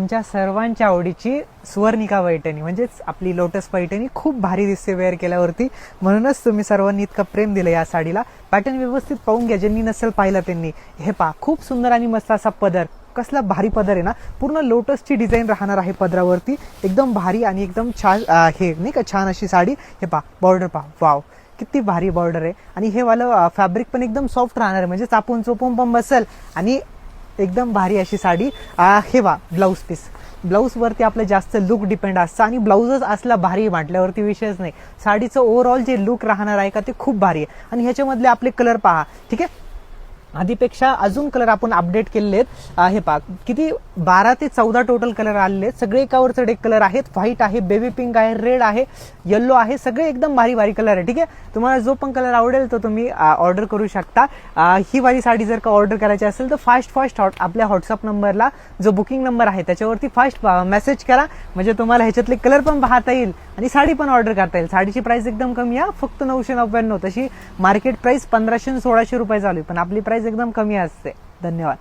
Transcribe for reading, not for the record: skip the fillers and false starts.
तुमच्या सर्वांच्या आवडीची सुवर्णिका पैठणी म्हणजेच आपली लोटस पैठणी खूप भारी दिसते वेअर केल्यावरती, म्हणूनच तुम्ही सर्वांनी इतकं प्रेम दिलं या साडीला. पॅटर्न व्यवस्थित पाहून घ्या, ज्यांनी नसेल पाहिलं त्यांनी. हे पहा, खूप सुंदर आणि मस्त असा पदर, कसला भारी पदर आहे ना. पूर्ण लोटसची डिझाईन राहणार आहे पदरावरती, एकदम भारी आणि एकदम छान हे नाही का छान अशी साडी. हे पहा बॉर्डर पहा, वाव किती भारी बॉर्डर आहे. आणि हे वालं फॅब्रिक पण एकदम सॉफ्ट राहणार आहे, म्हणजे चापून चोपून पण बसेल आणि एकदम भारी अशी साडी. हे वा ब्लाऊज पीस, ब्लाऊज वरती आपलं जास्त लुक डिपेंड असतं आणि ब्लाऊजच असला भारी म्हटल्यावरती विषयच नाही. साडीचं ओव्हरऑल जे लुक राहणार आहे का ते खूप भारी आहे. आणि ह्याच्यामधले आपले कलर पहा, ठीक आहे, आधीपेक्षा अजून कलर आपण अपडेट केलेले आहेत. हे पहा किती 12 ते 14 टोटल कलर आलेले आहेत. सगळे एकावर चढ एक कलर आहेत. व्हाईट आहे, बेबी पिंक आहे, रेड आहे, येल्लो आहे, सगळे एकदम भारी भारी कलर आहे. ठीक आहे, तुम्हाला जो पण कलर आवडेल तो तुम्ही ऑर्डर करू शकता. ही वाली साडी जर का ऑर्डर करायची असेल तर फास्ट आपल्या व्हॉट्सअप नंबरला जो बुकिंग नंबर आहे त्याच्यावरती फास्ट मेसेज करा, म्हणजे तुम्हाला ह्याच्यातले कलर पण पाहता येईल आणि साडी पण ऑर्डर करता येईल. साडीची प्राइस एकदम कमी आहे, फक्त 999. तशी मार्केट प्राइस 1500-1600 रुपये चालू आहे, पण आपली प्राइस एकदम कमी असते. धन्यवाद.